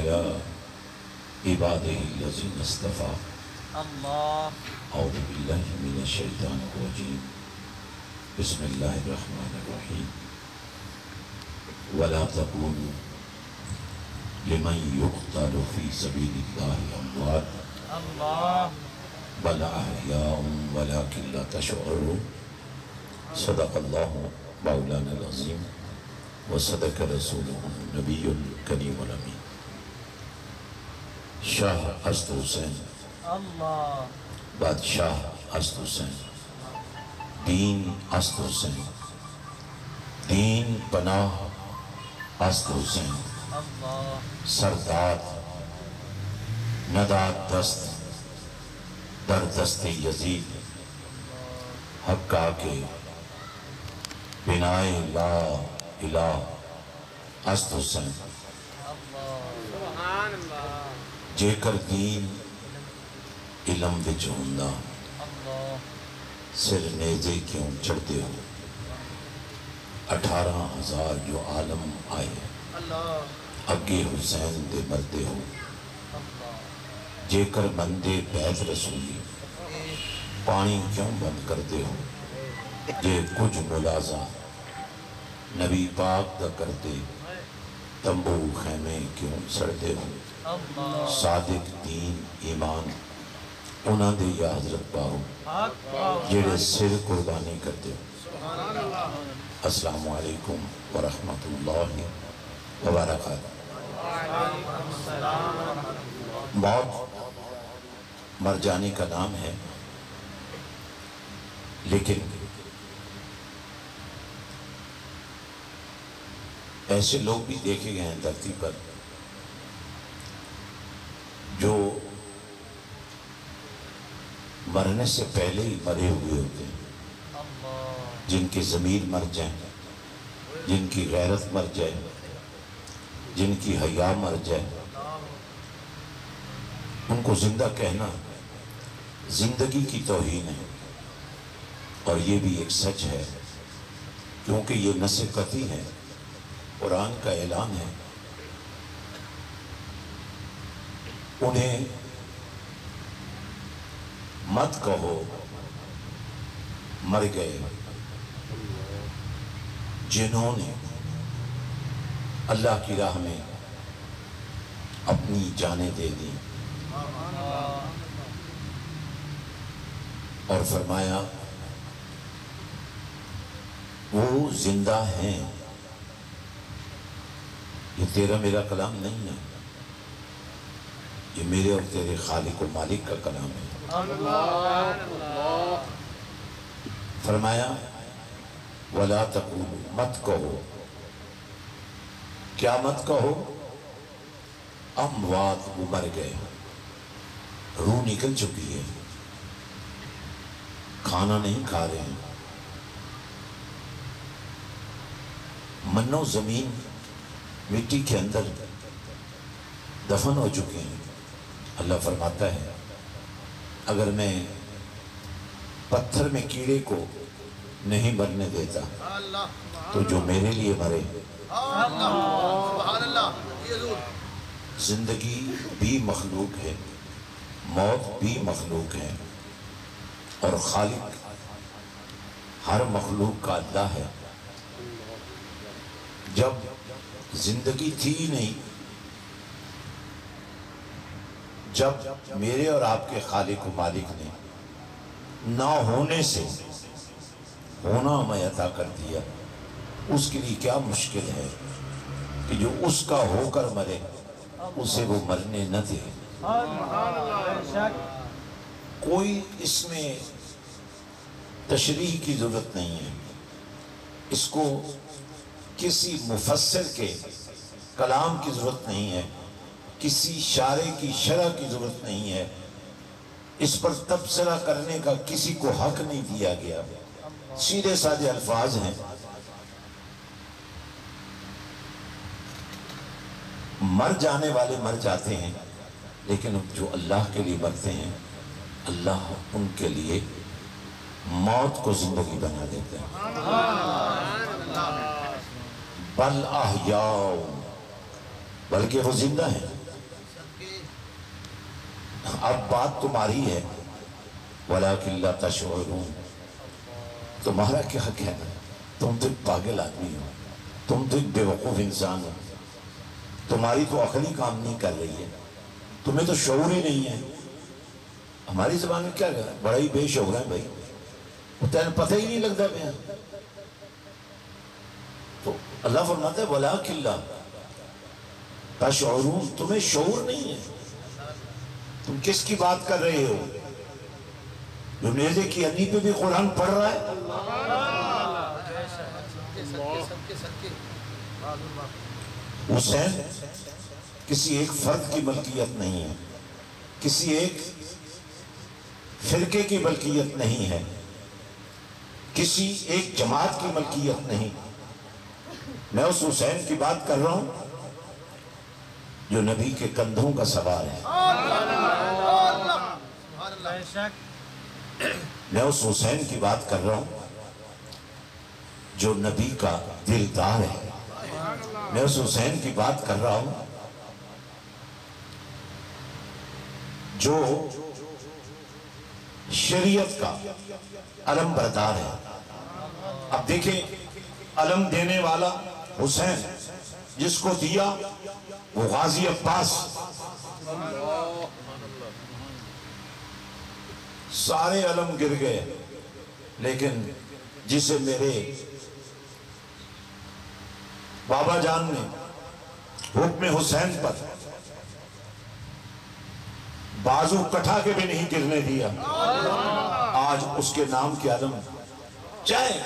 على عباده الذين اصطفى اللہ اعوذ باللہ من الشیطان الرجیم بسم اللہ الرحمن الرحیم ولا تقولوا لمن يقتل في سبيل الله اموات اللہ بل احیاء ولكن لا تشعرون صدق اللہ مولانا العظیم وصدق رسولہ النبی الکریم الامین۔ شاہ اسد حسین، اللہ بادشاہ اسد حسین، دین اسد حسین، دین پناہ اسد حسین، اللہ سردار نداد دست در دست یزید، حقا کے بنائے لا الہ اسد حسین، سبحان اللہ جے کر دین علم وچ ہوندا اللہ سر نیزے کیوں چڑھتے ہو، 18,000 جو عالم آئے اللہ اگے حسین دے مردے ہو، اللہ جے کر بندے بیت رسولی پانی کیوں بند کر دے ہو، جے کچھ ملازہ نبی پاک دا کرتے تمبو خیمے کیوں سڑتے ہو، اللہ صادق دین ایمان انہاں دے یا حضرت پاؤ حق جڑے سر قربانی کرتے ہو۔ السلام علیکم ورحمۃ اللہ وبرکاتہ۔ موت مر جانے کا نام ہے، لیکن ایسے لوگ بھی دیکھے گئے ہیں دھرتی پر جو مرنے سے پہلے ہی مرے ہوئے ہوتے ہیں، جن کی ضمیر مر جائے، جن کی غیرت مر جائے، جن کی حیا مر جائے، ان کو زندہ کہنا زندگی کی توہین ہے، اور یہ بھی ایک سچ ہے، کیونکہ یہ نص قطعی ہے، قرآن کا اعلان ہے۔ انہیں مت کہو مر گئے جنہوں نے اللہ کی راہ میں اپنی جانیں دے دی، اور فرمایا وہ زندہ ہیں۔ یہ تیرا میرا کلام نہیں ہے، یہ میرے اور تیرے خالق و مالک کا کلام ہے۔ فرمایا وَلَا تَقُولُوا مت کہو، کیا مت کہو؟ اموات وہ مر گئے، روح نکل چکی ہے، کھانا نہیں کھا رہے ہیں، منو زمین مٹی کے اندر دفن ہو چکے ہیں۔ اللہ فرماتا ہے اگر میں پتھر میں کیڑے کو نہیں مرنے دیتا تو جو میرے لیے مرے۔ زندگی بھی مخلوق ہے، موت بھی مخلوق ہے، اور خالق ہر مخلوق کا اللہ ہے۔ جب زندگی تھی ہی نہیں، جب میرے اور آپ کے خالق و مالک نے نہ ہونے سے ہونا ہمیں عطا کر دیا، اس کے لیے کیا مشکل ہے کہ جو اس کا ہو کر مرے اسے وہ مرنے نہ دے۔ کوئی اس میں تشریح کی ضرورت نہیں ہے، اس کو کسی مفسر کے کلام کی ضرورت نہیں ہے، کسی شارع کی شرح کی ضرورت نہیں ہے، اس پر تبصرہ کرنے کا کسی کو حق نہیں دیا گیا۔ سیدھے سادے الفاظ ہیں، مر جانے والے مر جاتے ہیں، لیکن جو اللہ کے لیے مرتے ہیں اللہ ان کے لیے موت کو زندگی بنا دیتا ہے۔ بل احیاء، بلکہ وہ زندہ ہیں۔ اب بات تمہاری ہے، وَلَٰكِن لَا تَشْعُرُونَ، تمہارا کیا کہنا ہے؟ تم تو ایک پاگل آدمی ہو، تم تو ایک بے وقوف انسان ہو، تمہاری تو عقل ہی کام نہیں کر رہی ہے، تمہیں تو شعور ہی نہیں ہے۔ ہماری زبان میں کیا کہا ہے؟ بڑا ہی بے شعور ہے بھائی، تمہیں پتہ ہی نہیں لگتا بیان۔ تو اللہ فرماتا ہے وَلَٰكِن لَا تَشْعُرُونَ، تمہیں شعور نہیں ہے۔ تم کس کی بات کر رہے ہو؟ جو نیزے کی ہڈی پہ بھی قرآن پڑھ رہا ہے۔ حسین کسی ایک فرد کی ملکیت نہیں ہے، کسی ایک فرقے کی ملکیت نہیں ہے، کسی ایک جماعت کی ملکیت نہیں۔ میں اس حسین کی بات کر رہا ہوں جو نبی کے کندھوں کا سوار ہے۔ میں اس حسین کی بات کر رہا ہوں جو نبی کا دلدار ہے۔ میں اس حسین کی بات کر رہا ہوں جو شریعت کا علم بردار ہے۔ اب دیکھیں، علم دینے والا حسین، جس کو دیا وہ غازی عباس، سارے علم گر گئے، لیکن جسے میرے بابا جان نے حکم حسین پر بازو کٹھا کے بھی نہیں گرنے دیا، آج اس کے نام کے علم چاہے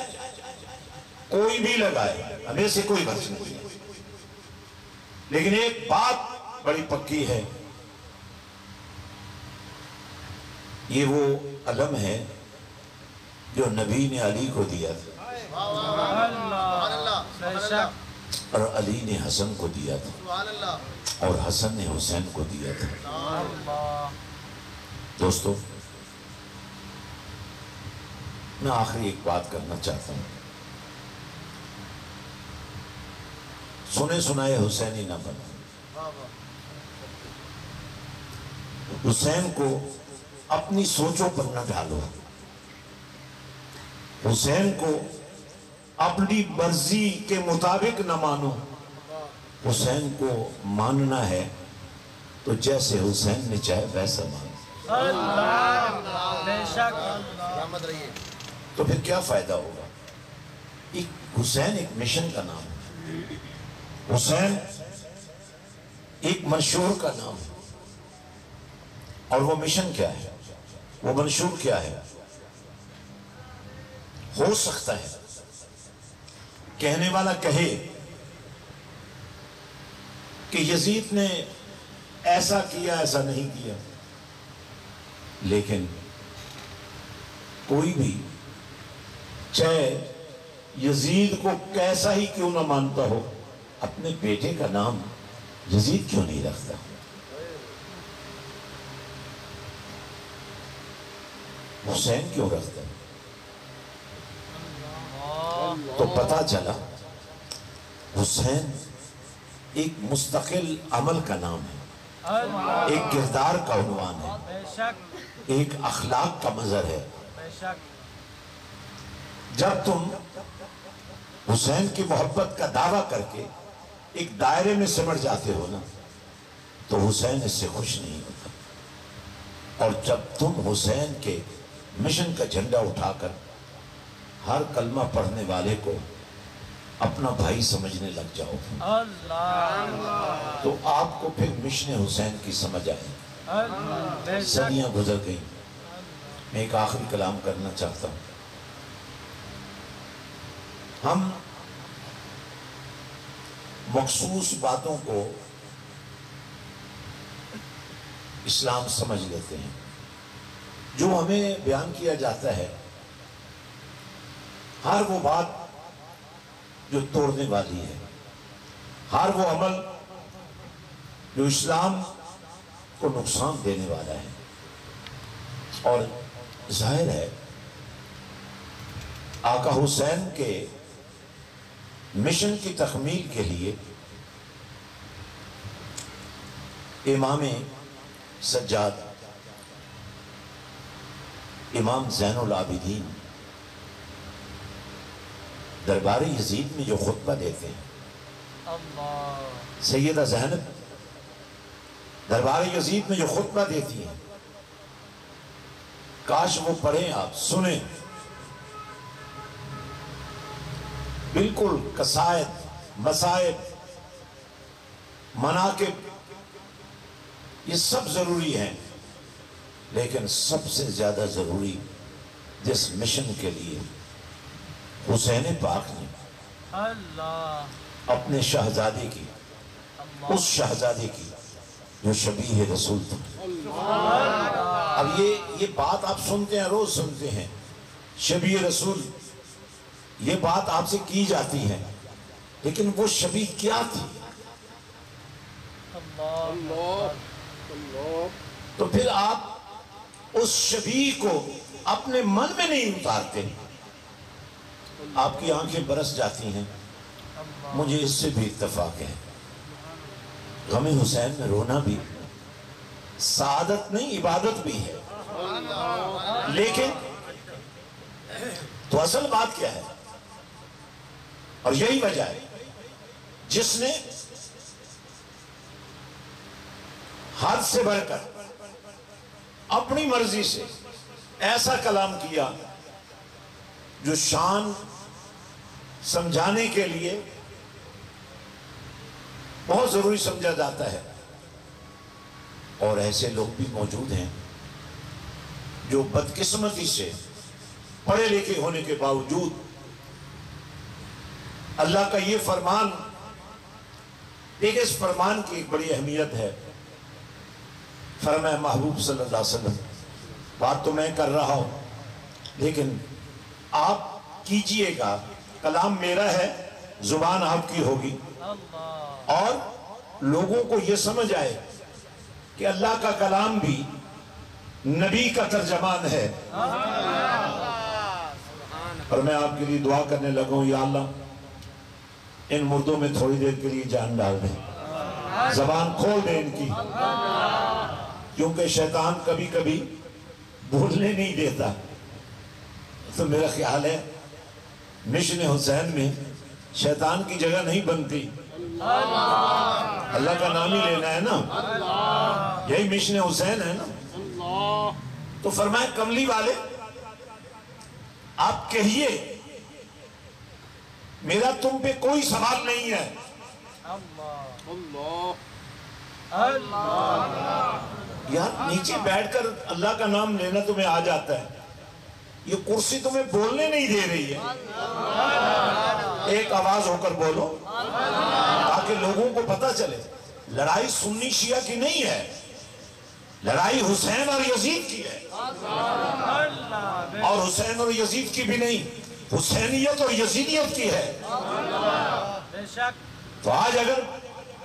کوئی بھی لگائے، ہمیں سے کوئی بچ نہیں ہے۔ لیکن ایک بات بڑی پکی ہے، یہ وہ علم ہے جو نبی نے علی کو دیا تھا اور علی نے حسن کو دیا تھا اور حسن نے حسین کو دیا تھا۔ دوستو، میں آخری ایک بات کرنا چاہتا ہوں، سنے سنائے حسینی نہ بنا۔ حسین کو اپنی سوچوں پر نہ ڈالو، حسین کو اپنی مرضی کے مطابق نہ مانو۔ حسین کو ماننا ہے تو جیسے حسین نے چاہے ویسا مانو۔ تو پھر کیا فائدہ ہوگا؟ حسین ایک مشن کا نام ہے، حسین ایک منشور کا نام ہے، اور وہ مشن کیا ہے، وہ منشور کیا ہے؟ ہو سکتا ہے کہنے والا کہے کہ یزید نے ایسا کیا، ایسا نہیں کیا، لیکن کوئی بھی چاہے یزید کو کیسا ہی کیوں نہ مانتا ہو، اپنے بیٹے کا نام یزید کیوں نہیں رکھتا؟ حسین کیوں رکھتا ہے؟ تو پتا چلا حسین ایک مستقل عمل کا نام ہے، ایک کردار کا عنوان ہے، ایک اخلاق کا مظہر ہے۔ جب تم حسین کی محبت کا دعویٰ کر کے ایک دائرے میں سمٹ جاتے ہو نا، تو حسین اس سے خوش نہیں ہوتا۔ اور جب تم حسین کے مشن کا جھنڈا اٹھا کر ہر کلمہ پڑھنے والے کو اپنا بھائی سمجھنے لگ جاؤ تو آپ کو پھر مشن حسین کی سمجھ آئے۔ صدیاں گزر گئی، میں ایک آخری کلام کرنا چاہتا ہوں۔ ہم مخصوص باتوں کو اسلام سمجھ لیتے ہیں، جو ہمیں بیان کیا جاتا ہے، ہر وہ بات جو توڑنے والی ہے، ہر وہ عمل جو اسلام کو نقصان دینے والا ہے، اور ظاہر ہے آقا حسین کے مشن کی تکمیل کے لیے امام سجاد امام زین العابدین دربار یزید میں جو خطبہ دیتے ہیں، سیدہ زینب دربار یزید میں جو خطبہ دیتی ہیں، کاش وہ پڑھیں، آپ سنیں، بالکل قصائد، مصائب، مناقب، یہ سب ضروری ہیں، لیکن سب سے زیادہ ضروری جس مشن کے لیے حسین پاک نے اپنے شہزادے کی، اس شہزادے کی جو شبیہ رسول تھا۔ اب یہ بات آپ سنتے ہیں، روز سنتے ہیں، شبیہ رسول، یہ بات آپ سے کی جاتی ہے، لیکن وہ شبیہ کیا تھی؟ تو پھر آپ اس شبیہ کو اپنے من میں نہیں اتارتے، آپ کی آنکھیں برس جاتی ہیں۔ مجھے اس سے بھی اتفاق ہے، غم حسین میں رونا بھی سعادت نہیں، عبادت بھی ہے، لیکن تو اصل بات کیا ہے؟ اور یہی وجہ ہے جس نے حد سے بڑھ کر اپنی مرضی سے ایسا کلام کیا جو شان سمجھانے کے لیے بہت ضروری سمجھا جاتا ہے، اور ایسے لوگ بھی موجود ہیں جو بدقسمتی سے پڑھے لکھے ہونے کے باوجود اللہ کا یہ فرمان، ایک اس فرمان کی ایک بڑی اہمیت ہے، فرمایا محبوب صلی اللہ علیہ وسلم بات تو میں کر رہا ہوں لیکن آپ کیجئے گا، کلام میرا ہے، زبان آپ کی ہوگی، اور لوگوں کو یہ سمجھ آئے کہ اللہ کا کلام بھی نبی کا ترجمان ہے۔ اور میں آپ کے لیے دعا کرنے لگا ہوں، یا اللہ ان مردوں میں تھوڑی دیر کے لیے جان ڈال دیں، زبان کھول دیں ان کی، کیونکہ شیطان کبھی کبھی بولنے نہیں دیتا۔ تو میرا خیال ہے مشن حسین میں شیطان کی جگہ نہیں بنتی، اللہ کا نام ہی لینا ہے نا، یہی مشن حسین ہے نا۔ تو فرمائے کملی والے آپ کہیے میرا تم پہ کوئی سوال نہیں ہے، یار نیچے بیٹھ کر اللہ کا نام لینا تمہیں آ جاتا ہے، یہ کرسی تمہیں بولنے نہیں دے رہی ہے، ایک آواز ہو کر بولو تاکہ لوگوں کو پتہ چلے لڑائی سنی شیعہ کی نہیں ہے، لڑائی حسین اور یزید کی ہے، اور حسین اور یزید کی بھی نہیں، حسینیت اور یزیدیت کی ہے۔ تو آج اگر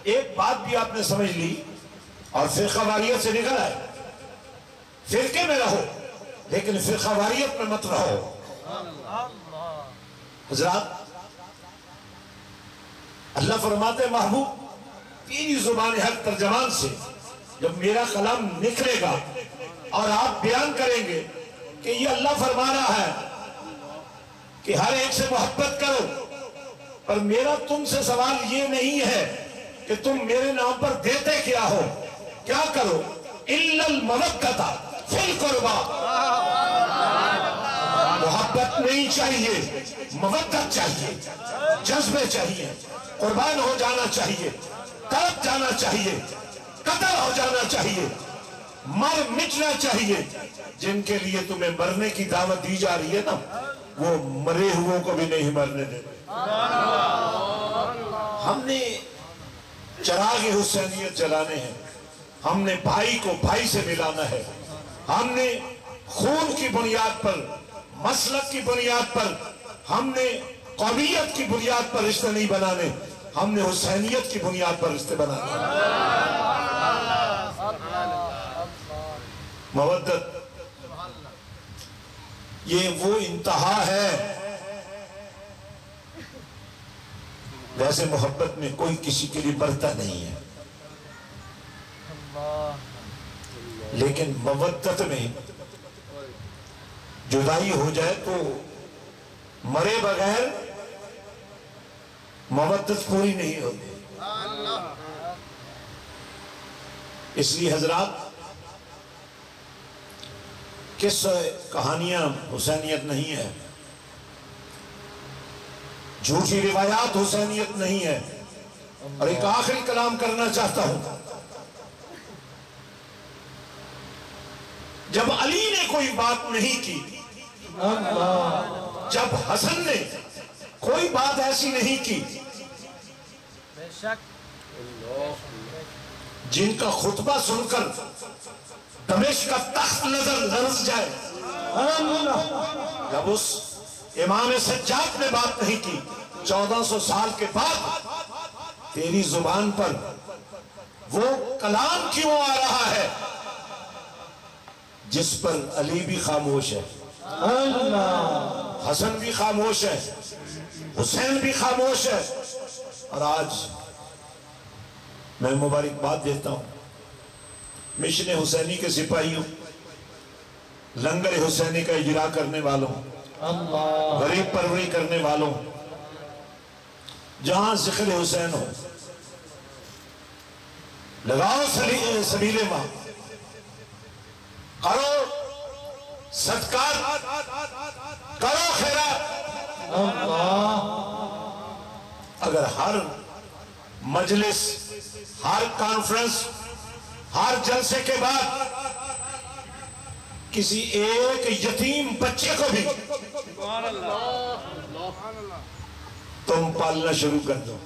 ایک بات بھی آپ نے سمجھ لی اور فرقہ واریت سے نکل آئے، فرقے میں رہو لیکن فرقہ واریت میں مت رہو۔ حضرات اللہ فرماتے محبوب تیری زبان حق ترجمان سے جب میرا کلام نکلے گا اور آپ بیان کریں گے کہ یہ اللہ فرما رہا ہے کہ ہر ایک سے محبت کرو، پر میرا تم سے سوال یہ نہیں ہے کہ تم میرے نام پر دیتے کیا ہو، کیا کرو، اِلَّا الْمَوَدَّةَ فِي الْقُرْبَى، محبت نہیں چاہیے، مودت چاہیے، جذبے چاہیے، قربان ہو جانا چاہیے، تڑپ جانا چاہیے، قتل ہو جانا چاہیے، مر مٹنا چاہیے۔ جن کے لیے تمہیں مرنے کی دعوت دی جا رہی ہے نا، وہ مرے ہوئوں کو بھی نہیں مرنے دے۔ ہم نے چراغ حسینیت جلانے ہیں، ہم نے بھائی کو بھائی سے ملانا ہے، ہم نے خون کی بنیاد پر، مسلک کی بنیاد پر، ہم نے قومیت کی بنیاد پر رشتے نہیں بنانے، ہم نے حسینیت کی بنیاد پر رشتے بنانے۔ مودت یہ وہ انتہا ہے، ویسے محبت میں کوئی کسی کے لیے مرتا نہیں ہے، لیکن مودت میں جدائی ہو جائے تو مرے بغیر مودت پوری نہیں ہوتی. اس لیے حضرات کس کہانیاں حسینیت نہیں ہے، جھوٹی روایات حسینیت نہیں ہے. اور ایک آخری کلام کرنا چاہتا ہوں. جب علی نے کوئی بات نہیں کی، جب حسن نے کوئی بات ایسی نہیں کی بے شک جن کا خطبہ سن کر دمشق کا تخت نظر لرز جائے، جب اس امام سجاد نے بات نہیں کی، 1400 سال کے بعد تیری زبان پر وہ کلام کیوں آ رہا ہے جس پر علی بھی خاموش ہے، حسن بھی خاموش ہے، حسین بھی خاموش ہے. اور آج میں مبارکباد دیتا ہوں مشن حسینی کے سپاہیوں، لنگر حسینی کا اجرا کرنے والوں، غریب پروری کرنے والوں. جہاں ذکر حسین ہو لگاؤ سبیل ماں، کرو صدقات، کرو خیرات. اگر ہر مجلس، ہر کانفرنس، ہر جلسے کے بعد کسی ایک یتیم بچے کو بھی تم پالنا شروع کر دو،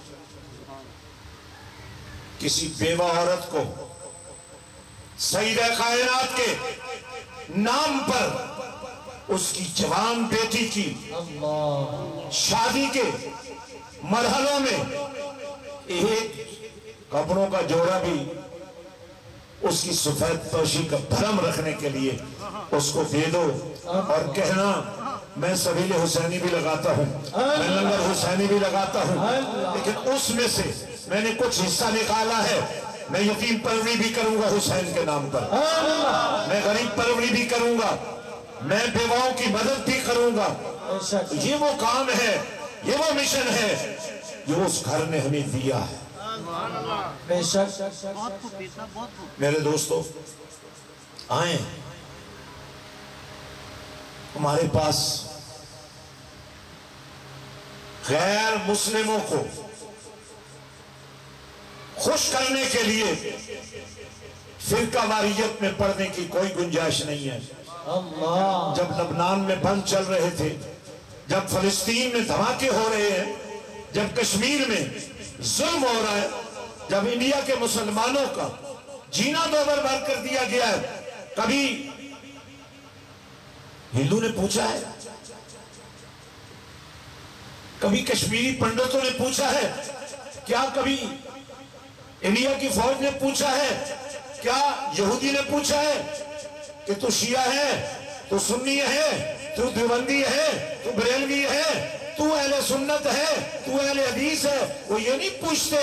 کسی بیوہ عورت کو سیدہ کائنات کے نام پر اس کی جوان بیٹی کی شادی کے مرحلوں میں ایک کپڑوں کا جوڑا بھی اس کی سفید پوشی کا بھرم رکھنے کے لیے اس کو دے دو، اور کہنا میں سبیل حسینی بھی لگاتا ہوں، میں لنگر حسینی بھی لگاتا ہوں، لیکن اس میں سے میں نے کچھ حصہ نکالا ہے، میں یتیم پروری بھی کروں گا حسین کے نام پر، میں غریب پروری بھی کروں گا، میں بیواؤں کی مدد بھی کروں گا. یہ وہ کام ہے، یہ وہ مشن ہے جو اس گھر نے ہمیں دیا ہے. میرے دوستو آئیں، ہمارے پاس غیر مسلموں کو خوش کرنے کے لیے فرقہ واریت میں پڑھنے کی کوئی گنجائش نہیں ہے. جب لبنان میں بند چل رہے تھے، جب فلسطین میں دھماکے ہو رہے ہیں، جب کشمیر میں ظلم ہو رہا ہے، جب انڈیا کے مسلمانوں کا جینا دو برابر کر دیا گیا ہے، کبھی ہندو نے پوچھا ہے، کبھی کشمیری پنڈتوں نے پوچھا ہے، کیا کبھی انڈیا کی فوج نے پوچھا ہے، کیا یہودی نے پوچھا ہے کہ تو شیعہ ہے، تو سنی ہے، تو دیوبندی ہے، تو بریلوی ہے، تو اہل سنت ہے، تو اہل حدیث ہے؟ وہ یہ نہیں پوچھتے،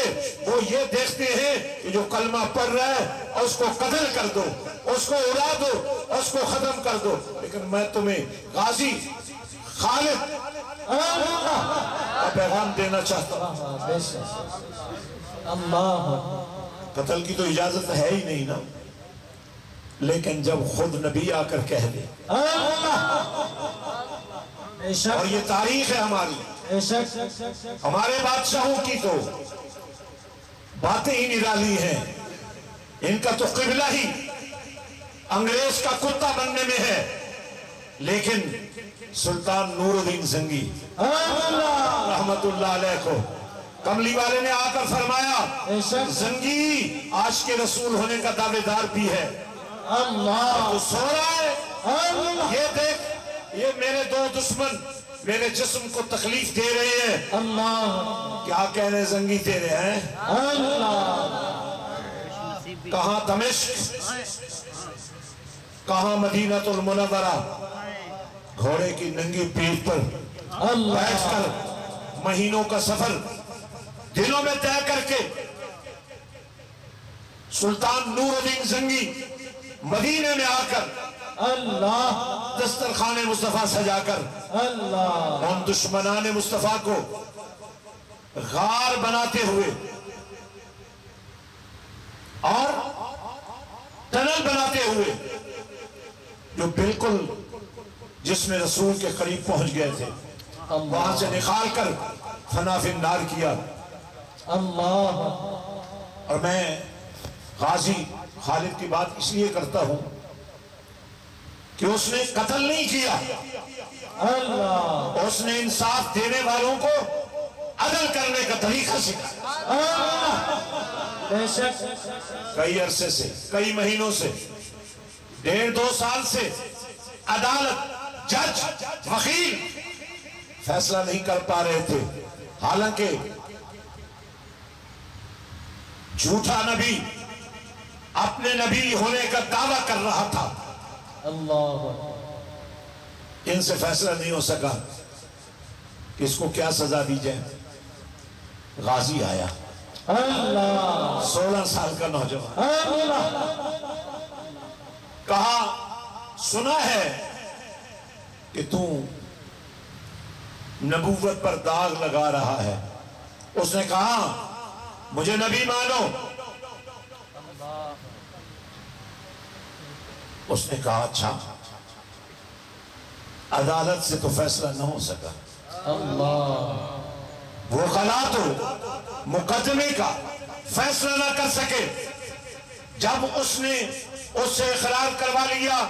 وہ یہ دیکھتے ہیں کہ جو کلمہ پڑھ رہا ہے اس کو قتل کر دو، اس کو اڑا دو، اس کو ختم کر دو. لیکن میں تمہیں غازی خالد کا پیغام دینا چاہتا ہوں. قتل کی تو اجازت ہے ہی نہیں نا، لیکن جب خود نبی آ کر کہہ دے، اور یہ تاریخ ہے ہماری، ہمارے بادشاہوں کی تو باتیں ہی نرالی ہیں، ان کا تو قبلہ ہی انگریز کا کتا بننے میں ہے. لیکن سلطان نور الدین زنگی رحمت اللہ علیہ کو کملی والے نے آ کر فرمایا، زنگی عاشق رسول ہونے کا دعوے دار بھی ہے، تو سو رہا ہے، یہ دیکھ، یہ میرے دو دشمن میرے جسم کو تکلیف دے رہے ہیں. کیا کہنے زنگی تیرے ہیں؟ کہاں دمشق، کہاں مدینہ المنورہ، گھوڑے کی ننگی پیٹھ پر بیٹھ کر مہینوں کا سفر دنوں میں طے کر کے سلطان نور الدین زنگی مدینے میں آ کر اللہ دسترخوان مصطفیٰ سجا کر اللہ ان دشمنان مصطفیٰ کو غار بناتے ہوئے اور ٹنل بناتے ہوئے جو بالکل جس میں رسول کے قریب پہنچ گئے تھے وہاں سے نکال کر فنا فی النار کیا. اللہ اور میں غازی خالد کی بات اس لیے کرتا ہوں کہ اس نے قتل نہیں کیا, اللہ اس نے انصاف دینے والوں کو عدل کرنے کا طریقہ سکھایا. بے شک کئی عرصے سے, کئی مہینوں سے, 1.5-2 سال سے عدالت, جج, وکیل فیصلہ نہیں کر پا رہے تھے, حالانکہ جھوٹا نبی اپنے نبی ہونے کا دعویٰ کر رہا تھا. اللہ ان سے فیصلہ نہیں ہو سکا کہ اس کو کیا سزا دی جائے. غازی آیا, اللہ 16 سال کا نوجوان, اللہ کہا سنا ہے کہ تو نبوت پر داغ لگا رہا ہے. اس نے کہا مجھے نبی مانو. اس نے کہا اچھا, عدالت سے تو فیصلہ نہ ہو سکا. اللہ وہ خلا تو مقدمے کا فیصلہ نہ کر سکے. جب اس نے اس سے اقرار کروا لیا,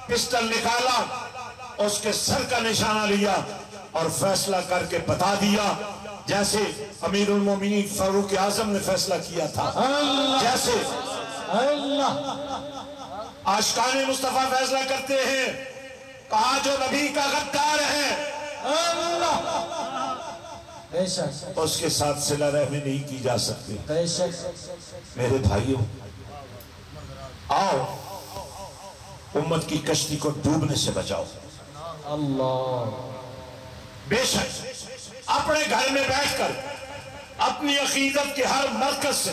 پسٹل نکالا, اس کے سر کا نشانہ لیا اور فیصلہ کر کے بتا دیا جیسے امیر المومنین فاروق اعظم نے فیصلہ کیا تھا, جیسے اللہ عاشقان مصطفیٰ فیصلہ کرتے ہیں. کہا جو نبی کا غدار ہے اللہ بے شک اس کے ساتھ صلہ رحمی نہیں کی جا سکتی. بے شک میرے بھائیوں, آؤ امت کی کشتی کو ڈوبنے سے بچاؤ. اللہ بے شک اپنے گھر میں بیٹھ کر اپنی عقیدت کے ہر مرکز سے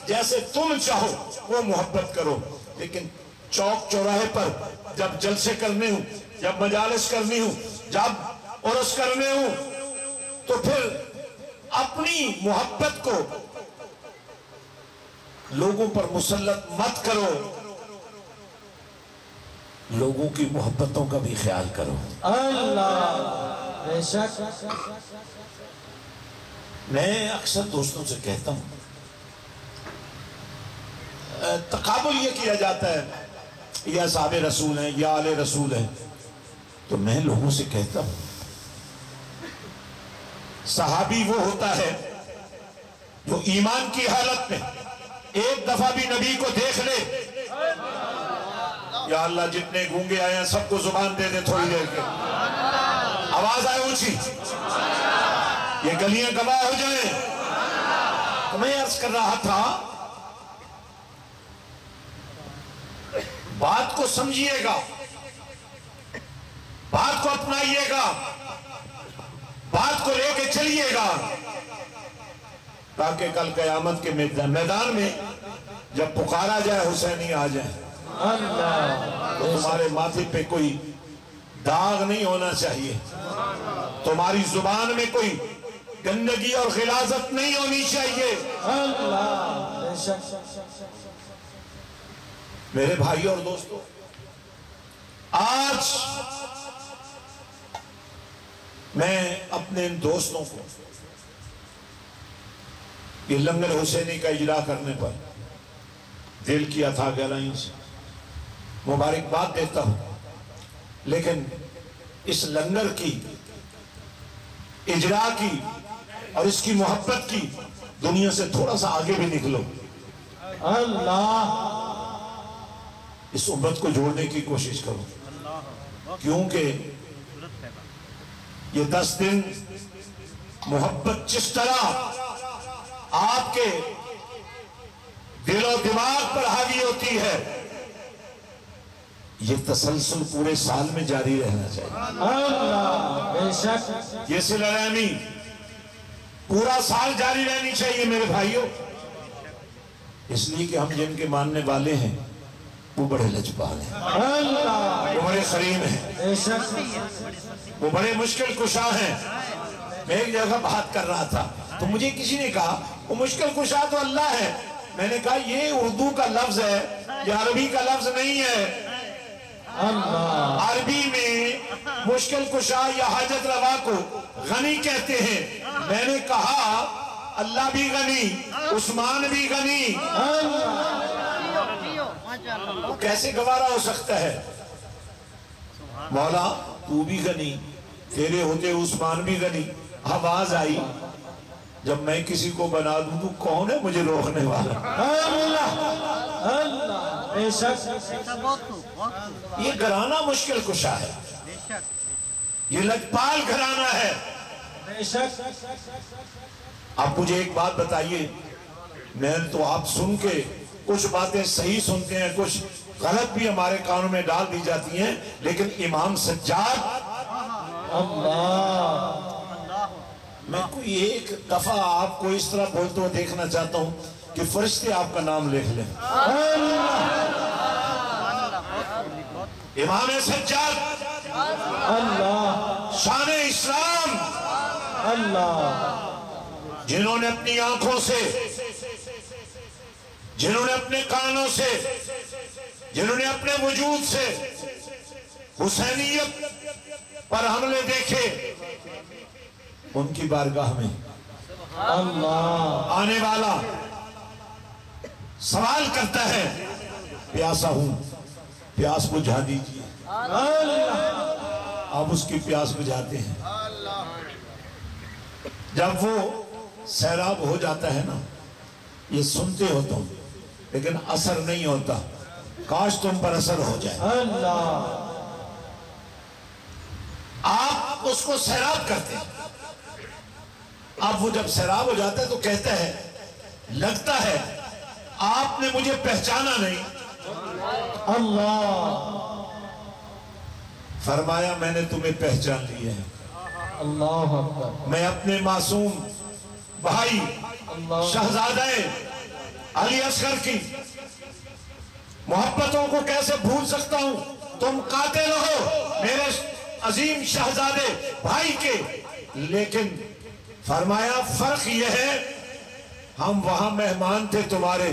جیسے تم چاہو وہ محبت کرو, لیکن چوک چوراہے پر جب جلسے کرنے ہوں, جب مجالس کرنی ہوں, جب عرس کرنے ہوں تو پھر اپنی محبت کو لوگوں پر مسلط مت کرو, لوگوں کی محبتوں کا بھی خیال کرو. اللہ بے شک میں اکثر دوستوں سے کہتا ہوں, تقابل یہ کیا جاتا ہے یہ اصحاب رسول ہیں, یا آل رسول ہیں, تو میں لوگوں سے کہتا ہوں صحابی وہ ہوتا ہے جو ایمان کی حالت میں ایک دفعہ بھی نبی کو دیکھ لے. یا اللہ جتنے گونگے آئے ہیں سب کو زبان دے دے تھوڑی دیر کے, آواز آئے اونچی, یہ گلیاں گواہ ہو جائیں. تو میں عرض کر رہا تھا بات کو سمجھیے گا, بات کو اپنائیے گا, بات کو لے کے چلیے گا, تاکہ کل قیامت کے میدان میں جب پکارا جائے حسینی آ جائیں تو تمہارے ماتھے پہ کوئی داغ نہیں ہونا چاہیے, تمہاری زبان میں کوئی گندگی اور غلاظت نہیں ہونی چاہیے. میرے بھائی اور دوستو, آج میں اپنے ان دوستوں کو یہ لنگر حسینی کا اجرا کرنے پر دل کیا تھا گہرائیوں سے مبارکباد دیتا ہوں, لیکن اس لنگر کی اجرا کی اور اس کی محبت کی دنیا سے تھوڑا سا آگے بھی نکلو. اللہ اس امت کو جوڑنے کی کوشش کرو, کیونکہ یہ 10 دن محبت جس طرح آپ کے دل و دماغ پر حاوی ہوتی ہے یہ تسلسل پورے سال میں جاری رہنا چاہیے. اللہ بے شک یہ صلہ رحمی پورا سال جاری رہنی چاہیے میرے بھائیوں, اس لیے کہ ہم جن کے ماننے والے ہیں وہ بڑے لجپال ہیں، اللہ وہ بڑے کریم ہیں، بے شک وہ بڑے مشکل کشا ہیں۔ میں ایک جگہ بات کر رہا تھا تو مجھے کسی نے کہا وہ مشکل کشا تو اللہ ہے۔ میں نے کہا یہ اردو کا لفظ ہے، یہ عربی کا لفظ نہیں ہے۔ اللہ عربی میں مشکل کشا یا حاجت روا کو غنی کہتے ہیں۔ میں نے کہا اللہ بھی غنی، عثمان بھی غنی، تو کیسے گوارا ہو سکتا ہے؟ مولا تو بھی غنی، تیرے ہوتے عثمان بھی غنی۔ آواز آئی جب میں کسی کو بنا دوں تو کون ہے مجھے روکنے والا؟ اللہ اللہ بے شک یہ گھرانہ مشکل کشا ہے، یہ لجپال گھرانہ ہے۔ بے شک آپ مجھے ایک بات بتائیے، میں تو آپ سن کے کچھ باتیں صحیح سنتے ہیں، کچھ غلط بھی ہمارے کانوں میں ڈال دی جاتی ہیں، لیکن امام سجاد، اللہ میں کوئی ایک دفعہ آپ کو اس طرح بولتے ہوئے دیکھنا چاہتا ہوں کہ فرشتے آپ کا نام لکھ لیں۔ امام سجاد، اللہ شان اسلام، اللہ جنہوں نے اپنی آنکھوں سے، جنہوں نے اپنے کانوں سے، جنہوں نے اپنے وجود سے حسینیت پر حملے دیکھے، ان کی بارگاہ میں اللہ آنے والا سوال کرتا ہے پیاسا ہوں، پیاس بجھا دیجیے۔ آپ اس کی پیاس بجھاتے ہیں۔ جب وہ سیراب ہو جاتا ہے نا، یہ سنتے ہو تم لیکن اثر نہیں ہوتا، کاش تم پر اثر ہو جائے۔ اللہ آپ اس کو سیراب کرتے ہیں، اب وہ جب سیراب ہو جاتا ہے تو کہتا ہے لگتا ہے آپ نے مجھے پہچانا نہیں۔ اللہ فرمایا میں نے تمہیں پہچان لیا ہے، اللہ اکبر میں اپنے معصوم بھائی اللہ شہزادہ علی اصغر کی محبتوں کو کیسے بھول سکتا ہوں؟ تم قاتل ہو میرے عظیم شہزادے بھائی کے، لیکن فرمایا فرق یہ ہے ہم وہاں مہمان تھے تمہارے،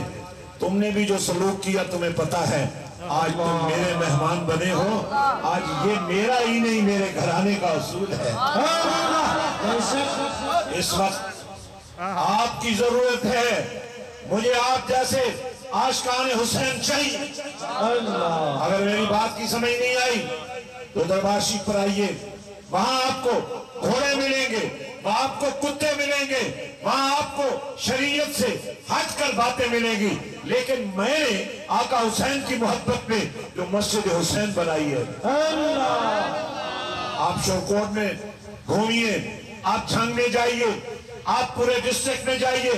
تم نے بھی جو سلوک کیا تمہیں پتا ہے، آج تم میرے مہمان بنے ہو، آج یہ میرا ہی نہیں میرے گھرانے کا اصول ہے۔ اس وقت آپ کی ضرورت ہے، مجھے آپ جیسے عاشقان حسین چاہیے۔ اللہ اگر میری بات کی سمجھ نہیں آئی تو دربار شریف پر آئیے، وہاں آپ کو گھوڑے ملیں گے، وہاں آپ کو کتے ملیں گے، وہاں آپ کو شریعت سے ہٹ کر باتیں ملیں گی، لیکن میں نے آقا حسین کی محبت میں جو مسجد حسین بنائی ہے، آپ شوکوٹ میں گھومیے، آپ جھنگ میں جائیے، آپ پورے ڈسٹرکٹ میں جائیے،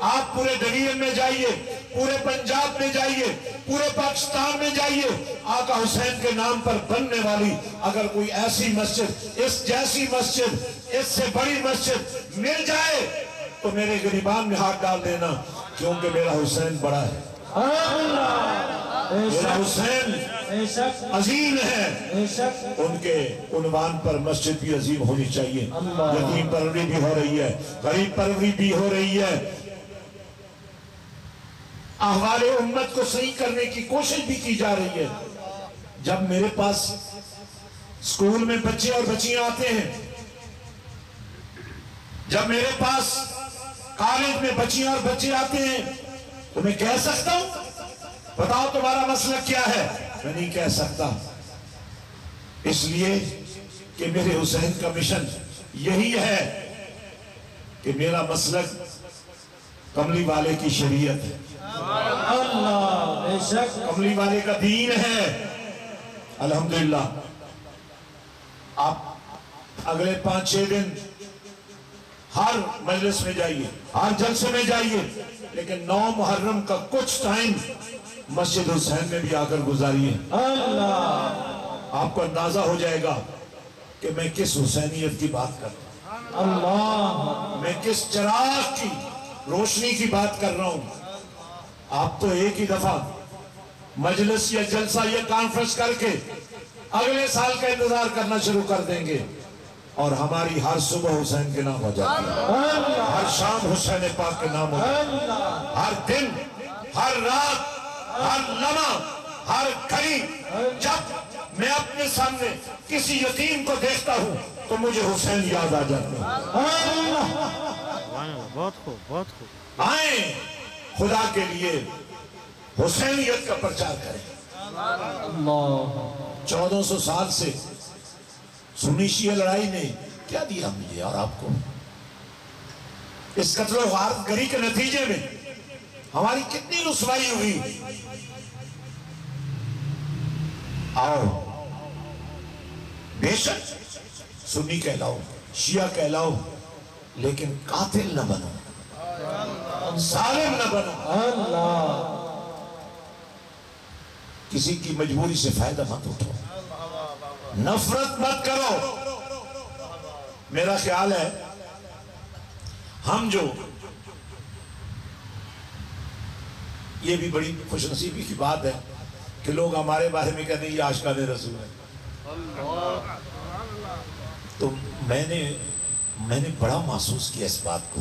آپ پورے ڈویژن میں جائیے، پورے پنجاب میں جائیے، پورے پاکستان میں جائیے، آقا حسین کے نام پر بننے والی اگر کوئی ایسی مسجد، اس جیسی مسجد، اس سے بڑی مسجد مل جائے تو میرے گریبان میں ہاتھ ڈال دینا، کیونکہ میرا حسین بڑا ہے، میرا حسین بے شک عظیم ہے۔ بے شک ان کے عنوان پر مسجد بھی عظیم ہونی چاہیے، یتیم پروری بھی ہو رہی ہے، غریب پروری بھی ہو رہی ہے، احوال امت کو صحیح کرنے کی کوشش بھی کی جا رہی ہے۔ جب میرے پاس اسکول میں بچے اور بچیاں آتے ہیں، جب میرے پاس کالج میں بچیاں اور بچے آتے ہیں تو میں کہہ سکتا ہوں بتاؤ تمہارا مسئلہ کیا ہے؟ میں نہیں کہہ سکتا، اس لیے کہ میرے حسین کا مشن یہی ہے کہ میرا مسلک کملی والے کی شریعت ہے، اللہ بے شک کملی والے کا دین ہے۔ الحمدللہ آپ اگلے 5-6 دن ہر مجلس میں جائیے، ہر جلسے میں جائیے، لیکن 9 محرم کا کچھ ٹائم مسجد حسین میں بھی آ کر گزاریے۔ اللہ آپ کو اندازہ ہو جائے گا کہ میں کس حسینیت کی بات کر رہا ہوں، اللہ میں کس چراغ کی روشنی کی بات کر رہا ہوں۔ آپ تو ایک ہی دفعہ مجلس یا جلسہ یا کانفرنس کر کے اگلے سال کا انتظار کرنا شروع کر دیں گے، اور ہماری ہر صبح حسین کے نام ہو جاتی ہے، ہر شام حسین پاک کے نام ہو جاتی ہے، ہر دن، ہر رات، ہر لمحہ، ہر گھڑی جب میں اپنے سامنے کسی یتیم کو دیکھتا ہوں تو مجھے حسین یاد آ جاتا ہے۔ بہت خوب، بہت خوب۔ آئیں خدا کے لیے حسینیت کا پرچار کریں۔ 1400 سال سے سنی شیعہ لڑائی نے کیا دیا مجھے اور آپ کو؟ اس قتل و غارت گری کے نتیجے میں ہماری کتنی رسوائی ہوئی۔ آؤ بے شک سنی کہلاؤ، شیعہ کہلاؤ، لیکن قاتل نہ بنو، ظالم نہ بنو، کسی کی مجبوری سے فائدہ مت اٹھو، نفرت مت کرو۔ میرا خیال ہے ہم جو، یہ بھی بڑی خوش نصیبی کی بات ہے کہ لوگ ہمارے بارے میں کہتے ہیں یہ عاشقان رسول ہے، تو میں نے بڑا محسوس کیا اس بات کو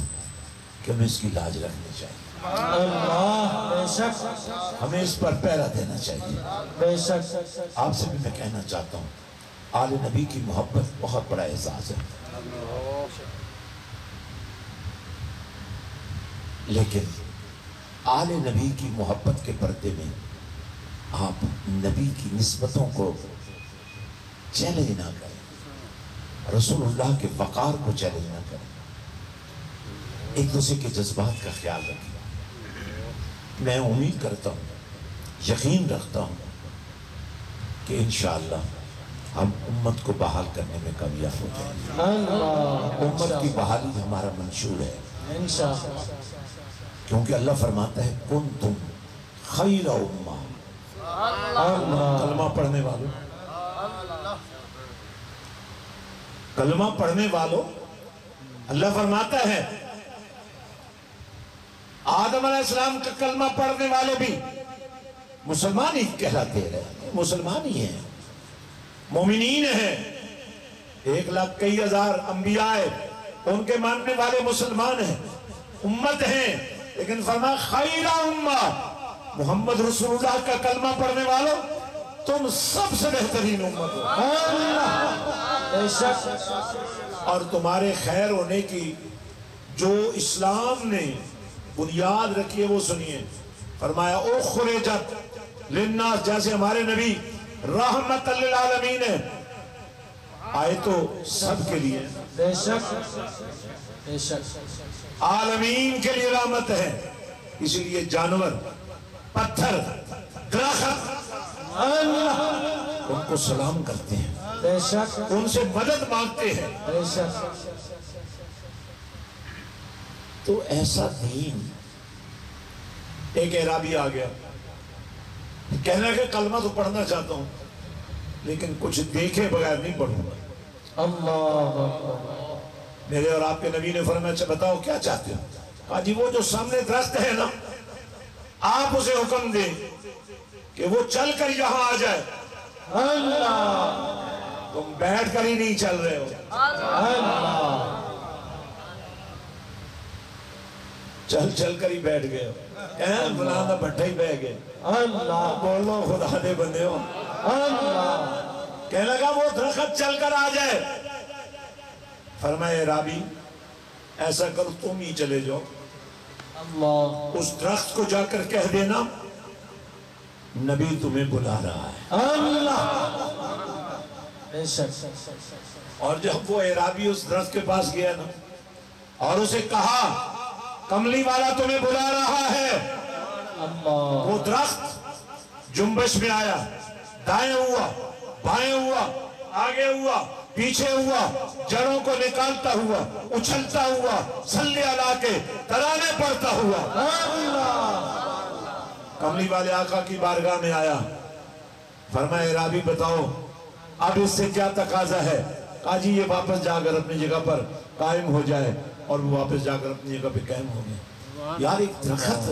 کہ ہمیں اس کی لاج رکھنی چاہیے، ہمیں اس پر پہرا دینا چاہیے۔ آپ سے بھی میں کہنا چاہتا ہوں آل نبی کی محبت بہت بڑا اعزاز ہے، لیکن آل نبی کی محبت کے پردے میں آپ نبی کی نسبتوں کو چیلنج نہ کریں، رسول اللہ کے وقار کو چیلنج نہ کریں، ایک دوسرے کے جذبات کا خیال رکھیں۔ میں امید کرتا ہوں، یقین رکھتا ہوں کہ انشاءاللہ ہم امت کو بحال کرنے میں کامیاب ہو جائیں گے۔ امت کی بحالی ہمارا منشور ہے، کیونکہ اللہ فرماتا ہے کنتم خیر امہ۔ کلمہ پڑھنے والوں، کلمہ پڑھنے والوں، اللہ فرماتا ہے آدم علیہ السلام کا کلمہ پڑھنے والے بھی مسلمان ہی کہلاتے رہے، مسلمان ہی ہیں، مومنین ہیں۔ 1,20,000 انبیاء ان کے ماننے والے مسلمان ہیں، امت ہیں، لیکن فرمایا خیر امہ، محمد رسول اللہ کا کلمہ پڑھنے والوں تم سب سے بہترین امت ہو، اور تمہارے خیر ہونے کی جو اسلام نے بنیاد رکھی ہے وہ سنیے۔ فرمایا اخرجت للناس، جیسے ہمارے نبی رحمت للعالمین ہے، آئے تو سب کے لیے، بے شک بے شک، عالمین کے لیے رحمت ہے، اسی لیے جانور، پتھر، درخت ان کو سلام کرتے ہیں، بے شک ان سے مدد مانگتے ہیں۔ بے شک۔ تو ایسا دین، ایک اعرابی آ گیا کہنا کہ کلمہ تو پڑھنا چاہتا ہوں لیکن کچھ دیکھے بغیر نہیں پڑھوں گا۔ اللہ اکبر۔ میرے اور آپ کے نبی نے فرمایا اچھا بتاؤ کیا چاہتے ہو؟ کہا جی وہ جو سامنے درخت ہے نا، آپ اسے حکم دیں کہ وہ چل کر یہاں آ جائے، اللہ تم بیٹھ کر ہی نہیں چل رہے ہو۔ اللہ چل کر ہی بیٹھ گئے ہو، بلانا بٹھا ہی بہ گئے۔ اللہ بولو خدا دے بندے ہو۔ اللہ کہنے لگا وہ درخت چل کر آ جائے، فرمائے رابی ایسا کرو تم ہی چلے جاؤ، اللہ اس درخت کو جا کر کہہ دینا نبی تمہیں بلا رہا ہے۔ اللہ بے شک۔ اور جب وہ اعرابی اس درخت کے پاس گیا نا اور اسے کہا کملی والا تمہیں بلا رہا ہے، اللہ وہ درخت جنبش میں آیا، دائیں ہوا، بائیں ہوا، آگے ہوا، پیچھے ہوا، جڑوں کو نکالتا ہوا، اچھلتا ہوا، صلی اللہ کے ترانے پڑھتا ہوا، کملی والے آقا کی بارگاہ میں آیا، فرمایا اعرابی بتاؤ اب اس سے کیا تقاضا ہے؟ کہا جی یہ واپس جا کر اپنی جگہ پر قائم ہو جائے، اور وہ واپس جا کر اپنی جگہ پہ قائم ہو گئے۔ یار ایک درخت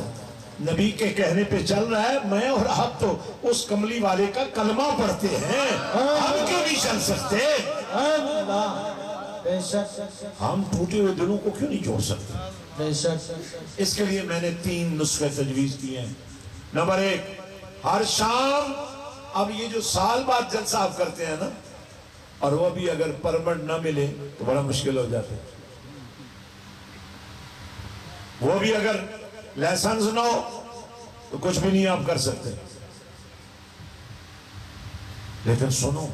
نبی کے کہنے پہ چل رہا ہے، میں اور آپ تو اس کملی والے کا کلمہ پڑھتے ہیں، ہم کیوں نہیں چل سکتے؟ بے شک ہم ٹوٹے ہوئے دلوں کو کیوں نہیں جوڑ سکتے؟ بے شک اس کے لیے میں نے 3 نسخے تجویز کیے ہیں۔ نمبر 1، ہر شام، اب یہ جو سال بعد جلسہ آپ کرتے ہیں نا، اور وہ بھی اگر پرمٹ نہ ملے تو بڑا مشکل ہو جاتا ہے، وہ بھی اگر لائسنس نہ ہو تو کچھ بھی نہیں آپ کر سکتے۔ لیکن سنو،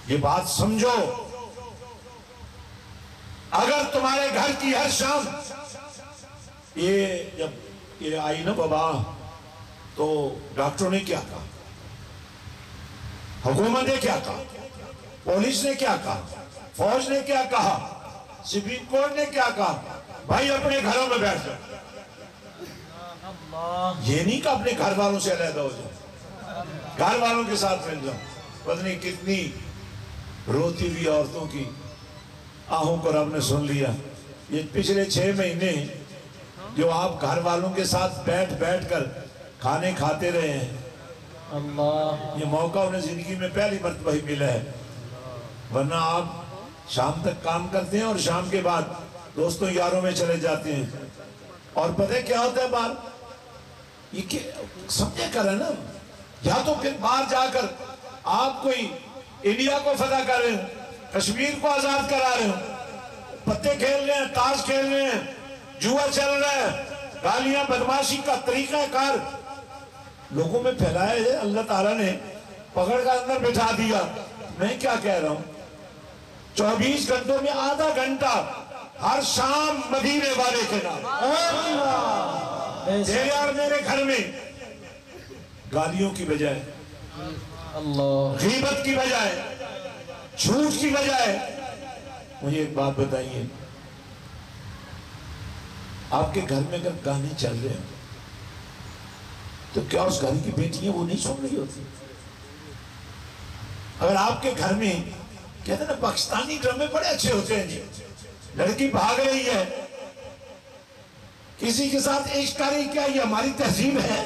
یہ بات سمجھو، اگر تمہارے گھر کی ہر شام، یہ جب یہ آئی نا بابا، تو ڈاکٹروں نے کیا کہا، حکومت نے کیا کہا، پولیس نے کیا کہا، فوج نے کیا کہا، سپریم کورٹ نے کیا کہا، بھائی اپنے گھروں میں بیٹھ جاؤ۔ یہ نہیں کہ اپنے گھر والوں سے علیحدہ ہو جاؤ، گھر والوں کے ساتھ مل جاؤ۔ پتہ نہیں کتنی روتی ہوئی عورتوں کی آہوں کو رب نے سن لیا۔ یہ پچھلے 6 مہینے جو آپ گھر والوں کے ساتھ بیٹھ بیٹھ کر کھانے کھاتے رہے ہیں، یہ موقع انہیں زندگی میں پہلی مرتبہ ہی ملا ہے، ورنہ آپ شام تک کام کرتے ہیں اور شام کے بعد دوستوں یاروں میں چلے جاتے ہیں۔ اور پتہ کیا ہوتا ہے بات، یہ سمجھے کر ہے نا، یا تو پھر باہر جا کر آپ کوئی انڈیا کو فتح کر رہے ہیں، کشمیر کو آزاد کرا رہے ہیں، پتے کھیل رہے ہیں، تاش کھیل رہے ہیں، جوا چل رہا ہے، گالیاں بدماشی کا طریقہ کار لوگوں میں پھیلایا ہے، اللہ تعالیٰ نے پکڑ کر اندر بٹھا دیا۔ میں کیا کہہ رہا ہوں، 24 گھنٹوں میں آدھا گھنٹہ ہر شام مدینے والے کے نام، تیرے اور میرے گھر میں گالیوں کی بجائے، غیبت کی بجائے، جھوٹ کی بجائے، مجھے ایک بات بتائیے، آپ کے گھر میں اگر گانے چل رہے ہیں تو کیا اس گھر کی بیٹیاں وہ نہیں سن رہی ہوتی؟ اگر آپ کے گھر میں کہتے ہیں نا پاکستانی ڈرامے بڑے اچھے ہوتے ہیں جی، لڑکی بھاگ رہی ہے، کسی کے ساتھ عشق کر رہی، کیا یہ ہماری تہذیب ہے؟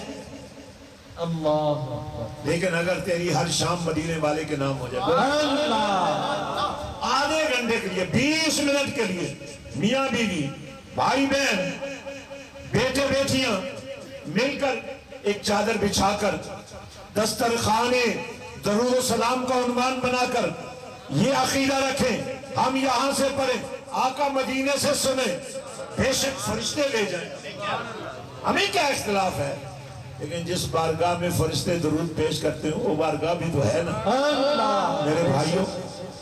لیکن اگر تیری ہر شام مدینے والے کے نام ہو جائے، آدھے گھنٹے کے لیے، 20 منٹ کے لیے، میاں بیوی، بھائی بہن، بیٹے بیٹیاں مل کر ایک چادر بچھا کر، دسترخوانے درود و سلام کا عنوان بنا کر یہ عقیدہ رکھیں، ہم یہاں سے پڑھیں، آقا مدینے سے سنیں، بے شک فرشتے لے جائیں، ہمیں کیا اختلاف ہے؟ لیکن جس بارگاہ میں فرشتے درود پیش کرتے ہیں وہ بارگاہ بھی تو ہے نا۔ میرے بھائیوں،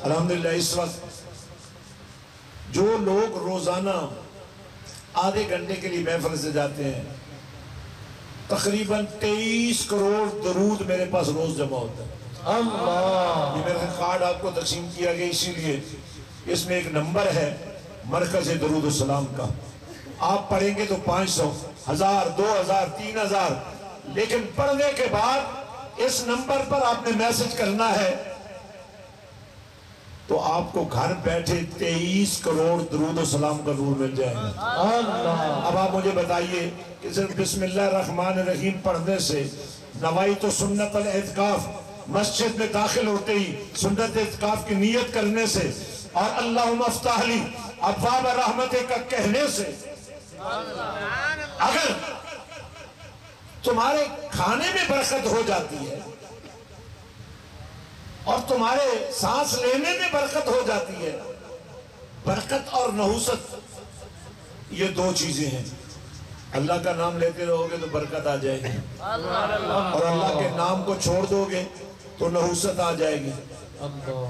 الحمدللہ اس وقت جو لوگ روزانہ آدھے گھنٹے کے لیے محفل سے جاتے ہیں، تقریباً 23 کروڑ درود میرے پاس روز جمع ہوتا ہے۔ یہ میرے کارڈ آپ کو تقسیم کیا گیا اسی لیے، اس میں ایک نمبر ہے مرکز درود السلام کا، آپ پڑھیں گے تو 500، 1000، 2000، 3000، لیکن پڑھنے کے بعد اس نمبر پر آپ نے میسج کرنا ہے تو آپ کو گھر بیٹھے 23 کروڑ درود و سلام کا نور مل جائے گا۔ اب آپ مجھے بتائیے کہ صرف بسم اللہ الرحمن الرحیم پڑھنے سے، نوائت سنت الاعتکاف مسجد میں داخل ہوتے ہی سنت اعتکاف کی نیت کرنے سے، اور اللہم افتح لی ابواب رحمت کا کہنے سے، اگر تمہارے کھانے میں برکت ہو جاتی ہے اور تمہارے سانس لینے میں برکت ہو جاتی ہے، برکت اور نحوست یہ 2 چیزیں ہیں، اللہ کا نام لیتے رہو گے تو برکت آ جائے گی، اور اللہ کے نام کو چھوڑ دو گے تو نحوست آ جائے گی۔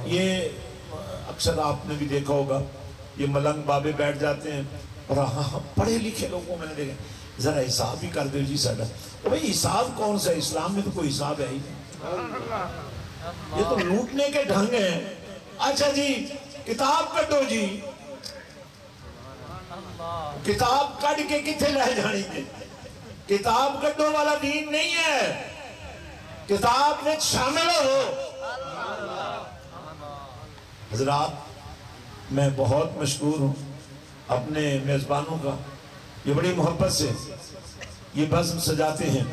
یہ اکثر آپ نے بھی دیکھا ہوگا، یہ ملنگ بابے بیٹھ جاتے ہیں اور ہاں پڑھے لکھے لوگوں میں نے دیکھا، ذرا حساب ہی کر دو جی ساڈا، بھئی حساب کون سا، اسلام میں تو کوئی حساب ہے ہی نہیں، یہ تو لوٹنے کے ڈھنگ ہیں۔ اچھا جی کتاب کٹو جی، کتاب کٹ کے کتنے لے جانی جی، کتاب کٹو والا دین نہیں ہے، کتاب میں شامل ہو۔ حضرات میں بہت مشکور ہوں اپنے میزبانوں کا، یہ بڑی محبت سے یہ بزم سجاتے ہیں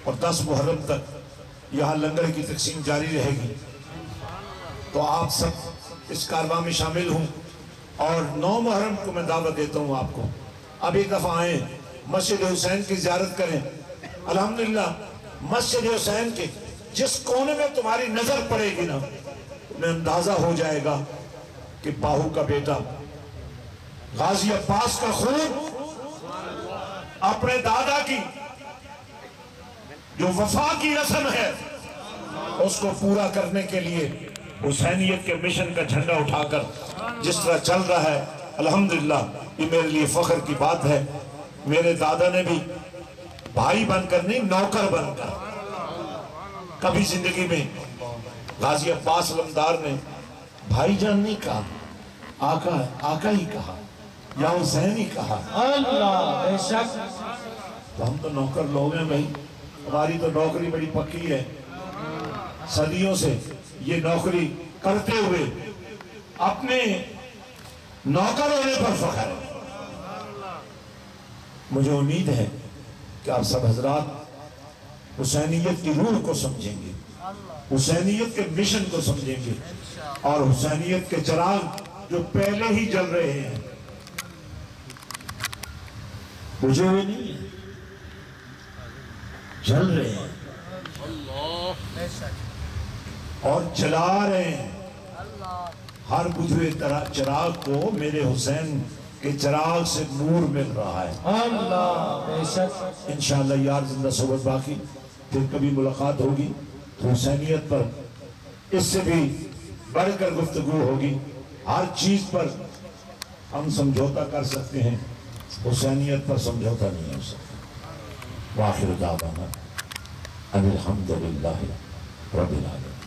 اور 10 محرم تک یہاں لنگر کی تقسیم جاری رہے گی، تو آپ سب اس کارواں میں شامل ہوں، اور 9 محرم کو میں دعوت دیتا ہوں آپ کو، اب ایک دفعہ آئیں، مسجد حسین کی زیارت کریں۔ الحمدللہ مسجد حسین کے جس کونے میں تمہاری نظر پڑے گی نا، تمہیں اندازہ ہو جائے گا کہ باہو کا بیٹا غازی عباس کا خون اپنے دادا کی جو وفا کی رسم ہے اس کو پورا کرنے کے لیے حسینیت کے مشن کا جھنڈا اٹھا کر جس طرح چل رہا ہے، الحمدللہ یہ میرے لیے فخر کی بات ہے۔ میرے دادا نے بھی بھائی بن کر نہیں، نوکر بن کر، کبھی زندگی میں غازی عباس علمدار نے بھائی جان نہیں کہا، آقا ہی کہا، یا حسین ہی کہا۔ اللہ بے شک، تو ہم تو نوکر لوگ ہیں بھائی، ہماری تو نوکری بڑی پکی ہے، صدیوں سے یہ نوکری کرتے ہوئے اپنے نوکر ہونے پر فخر ہے۔ مجھے امید ہے کہ آپ سب حضرات حسینیت کی روح کو سمجھیں گے، حسینیت کے مشن کو سمجھیں گے، اور حسینیت کے چراغ جو پہلے ہی جل رہے ہیں، بجھے ہوئے نہیں ہیں، جل رہے ہیں اور جلا رہے ہیں۔ ہر بجھے چراغ کو میرے حسین کے چراغ سے نور مل رہا ہے۔ اللہ بے شک، انشاءاللہ یار زندہ صحبت باقی، پھر کبھی ملاقات ہوگی تو حسینیت پر اس سے بھی بڑھ کر گفتگو ہوگی۔ ہر چیز پر ہم سمجھوتا کر سکتے ہیں، حسینیت پر سمجھوتا نہیں ہو سکتا۔ وآخر دعوانا ان الحمدللہ رب العالمین۔